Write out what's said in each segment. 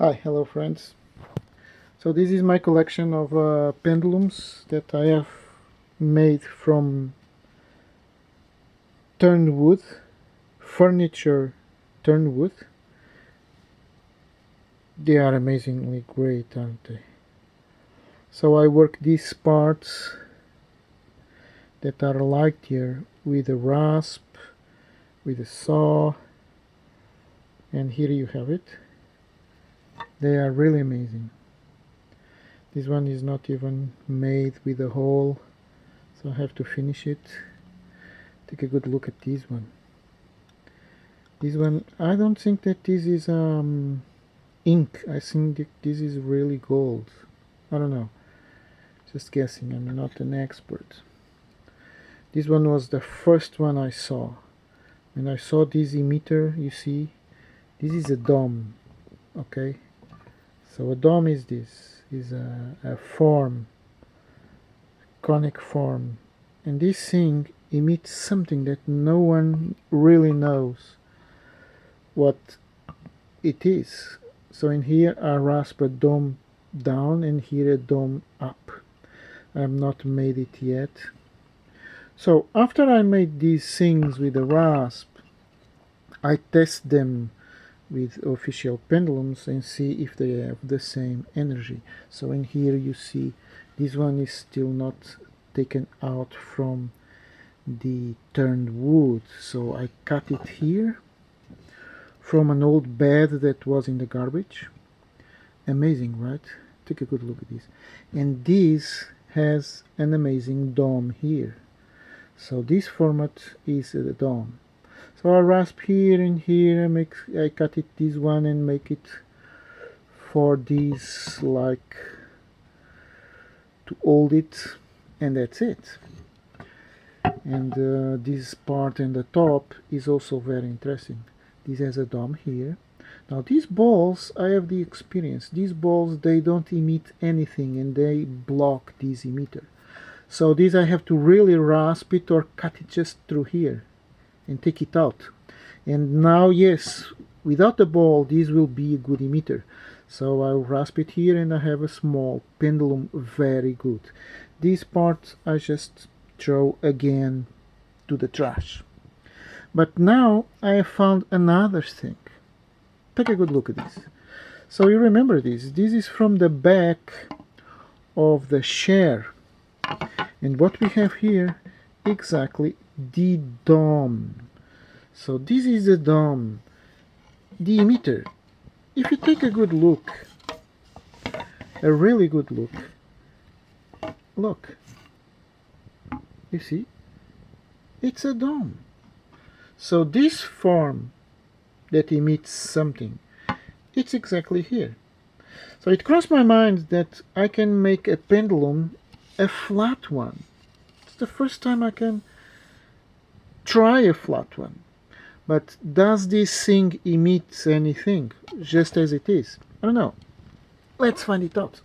Hi, hello friends. So this is my collection of pendulums that I have made from turned wood, furniture turned wood. They are amazingly great, aren't they? So I work these parts that are like here with a rasp, with a saw, and here you have it. They are really amazing. This one is not even made with a hole, so I have to finish it. Take a good look at this one. This one, I don't think that this is ink. I think that this is really gold. I don't know. Just guessing. I'm not an expert. This one was the first one I saw. When I saw this emitter, you see, this is a dome. Okay? So a dome is this. Is a form, conic form. And this thing emits something that no one really knows what it is. So in here I rasp a dome down and here a dome up. I have not made it yet. So after I made these things with the rasp, I test them with official pendulums and see if they have the same energy. So in here you see this one is still not taken out from the turned wood. So I cut it here from an old bed that was in the garbage. Amazing, right? Take a good look at this. And this has an amazing dome here. So this format is the dome. So I rasp here and here, I cut it this one and make it for this, like, to hold it, and that's it. And this part in the top is also very interesting. This has a dome here. Now these balls, I have the experience. These balls, they don't emit anything and they block this emitter. So this I have to really rasp it or cut it just through here and take it out. And now, yes, without the ball, this will be a good emitter. So I'll rasp it here and I have a small pendulum, very good. This part I just throw again to the trash. But now I have found another thing. Take a good look at this. So you remember this. This is from the back of the chair. And what we have here, exactly the dome. So this is the dome, the emitter. If you take a good look, a really good look, look, you see, it's a dome. So this form that emits something, it's exactly here. So it crossed my mind that I can make a pendulum a flat one. It's the first time I can try a flat one. But does this thing emit anything, just as it is? I don't know. Let's find it out.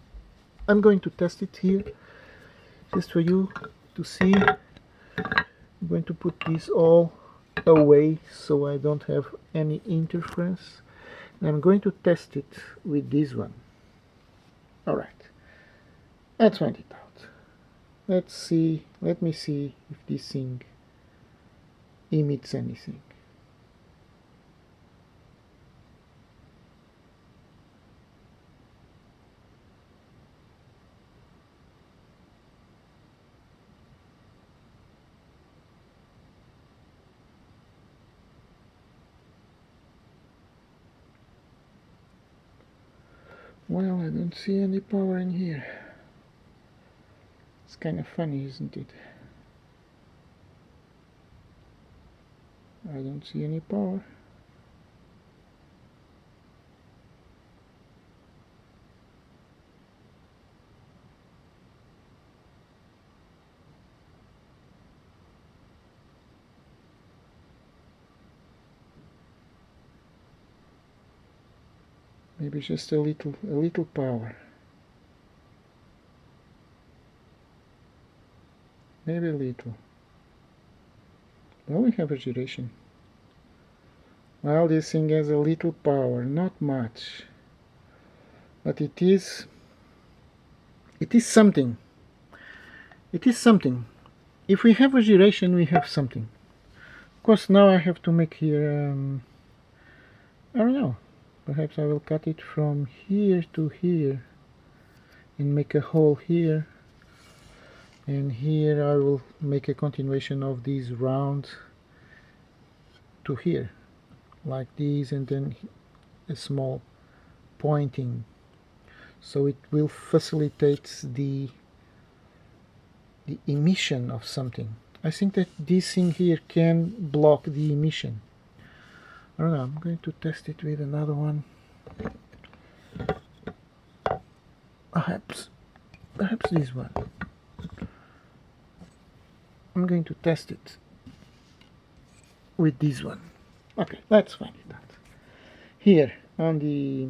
I'm going to test it here, just for you to see. I'm going to put this all away so I don't have any interference. And I'm going to test it with this one. Alright, let's find it out. Let me see if this thing emits anything. Well, I don't see any power in here. It's kind of funny, isn't it? I don't see any power. Maybe just a little power. Maybe a little. Well, we have a duration. Well, this thing has a little power, not much. but it is something. It is something. If we have a gyration, we have something. Of course, now I have to make here, I don't know, perhaps I will cut it from here to here and make a hole here, and here I will make a continuation of these rounds to here, like this, and then a small pointing, so it will facilitate the emission of something. I think that this thing here can block the emission. I don't know, I'm going to test it with another one. Perhaps this one. I'm going to test it with this one. Okay, let's find it out. Here on the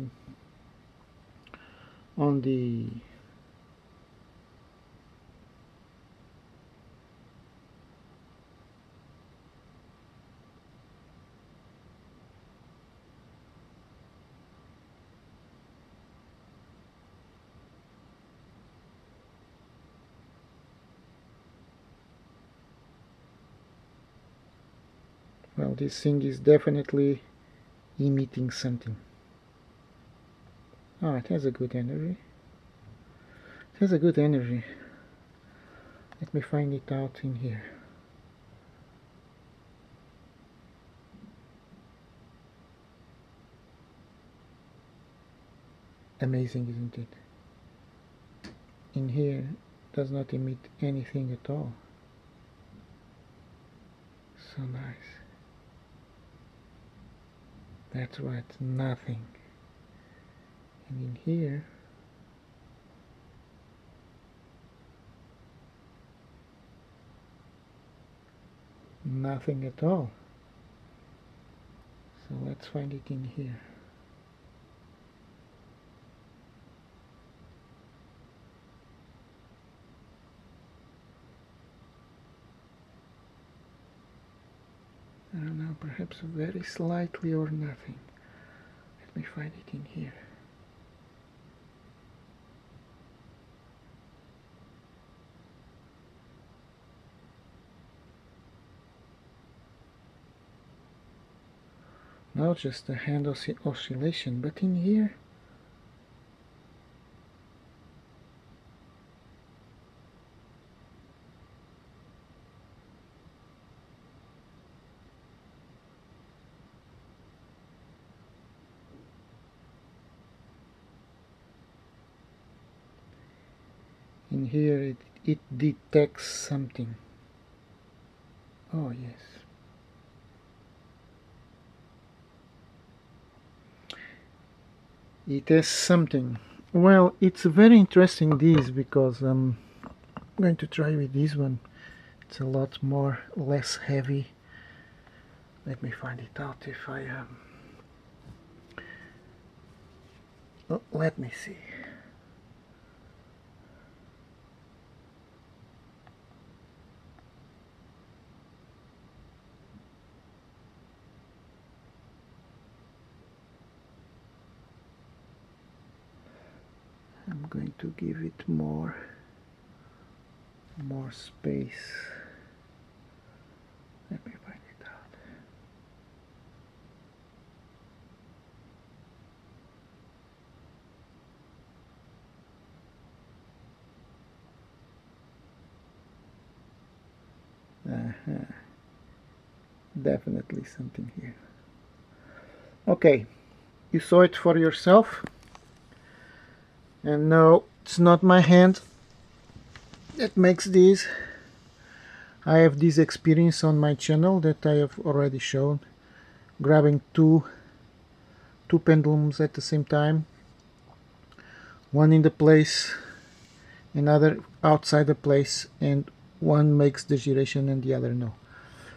well, this thing is definitely emitting something. Oh, it has a good energy. It has a good energy. Let me find it out in here. Amazing, isn't it? In here, does not emit anything at all. So nice. That's right, nothing. And in here, nothing at all. So let's find it in here. I don't know, perhaps very slightly or nothing. Let me find it in here. Not just a hand oscillation, but in here, it detects something. Oh yes. It has something. Well, it's very interesting this, because I'm going to try with this one. It's a lot less heavy. Let me find it out if I oh, let me see. I'm going to give it more space. Let me find it out. Definitely something here. Okay, you saw it for yourself. And no, it's not my hand that makes this. I have this experience on my channel that I have already shown, grabbing two pendulums at the same time, one in the place, another outside the place, and one makes the gyration and the other no.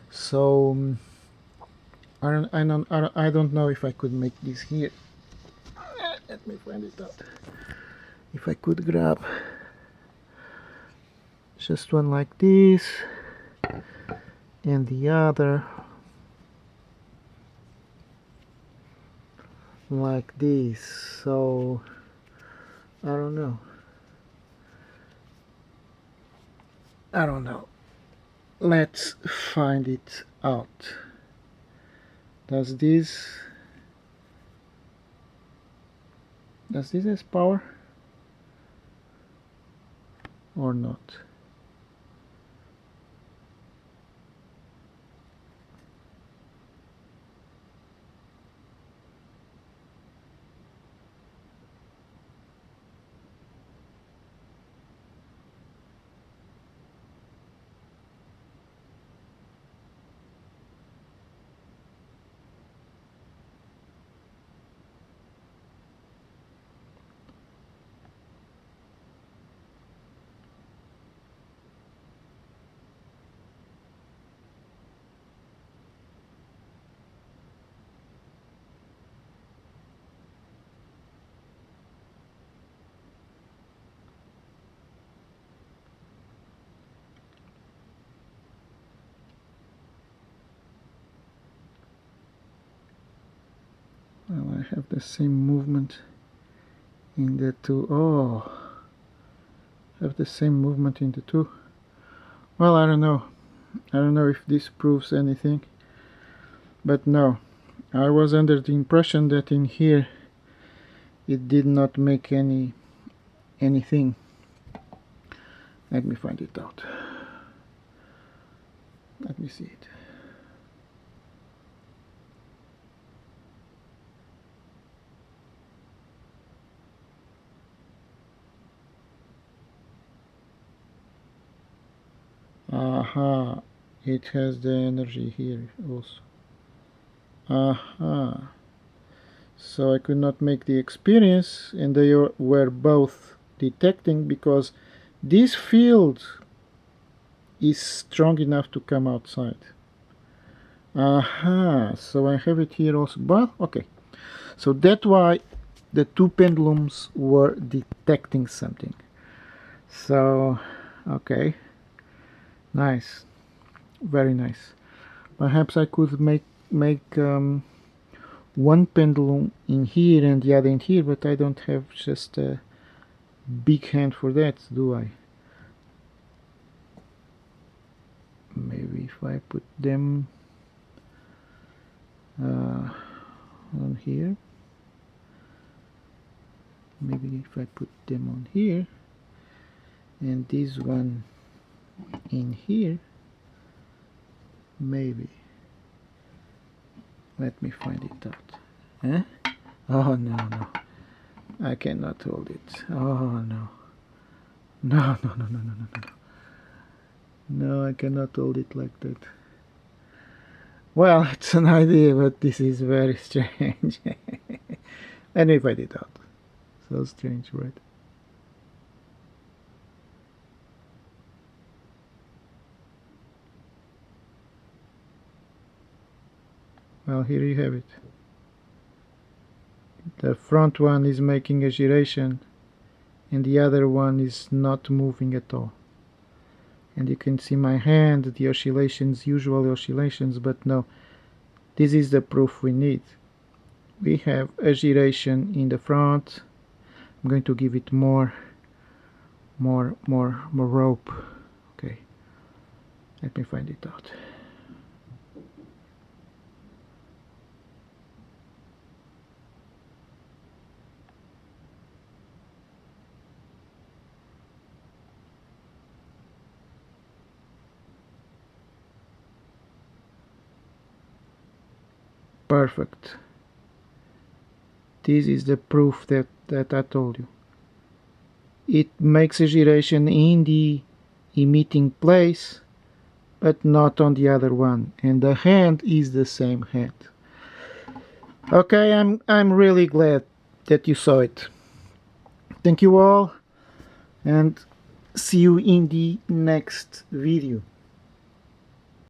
So I don't know if I could make this here. Let me find it out. If I could grab just one like this and the other like this. So I don't know. I don't know. Let's find it out. Does this has power or not? Well, I have the same movement in the two. Oh, I have the same movement in the two. Well, I don't know. I don't know if this proves anything. But no, I was under the impression that in here it did not make anything. Let me find it out. Let me see it. Aha, it has the energy here also. Aha. So I could not make the experience, and they were both detecting because this field is strong enough to come outside. Aha, so I have it here also. But okay, so that's why the two pendulums were detecting something. So okay, nice, very nice. Perhaps I could make one pendulum in here and the other in here, but I don't have just a big hand for that, do I? Maybe if I put them on here, maybe if I put them on here and this one in here, maybe. Let me find it out. Huh? Oh no, no, I cannot hold it. Oh no, no, no, no, no, no, no, no. No, I cannot hold it like that. Well, it's an idea, but this is very strange. Let me find it out. So strange, right? Well, here you have it. The front one is making a gyration and the other one is not moving at all. And you can see my hand, the oscillations, usual oscillations, but no, this is the proof we need. We have a gyration in the front. I'm going to give it more rope. Okay, let me find it out. Perfect. This is the proof that I told you. It makes a gyration in the emitting place, but not on the other one, and the hand is the same hand. Okay, I'm really glad that you saw it. Thank you all, and see you in the next video.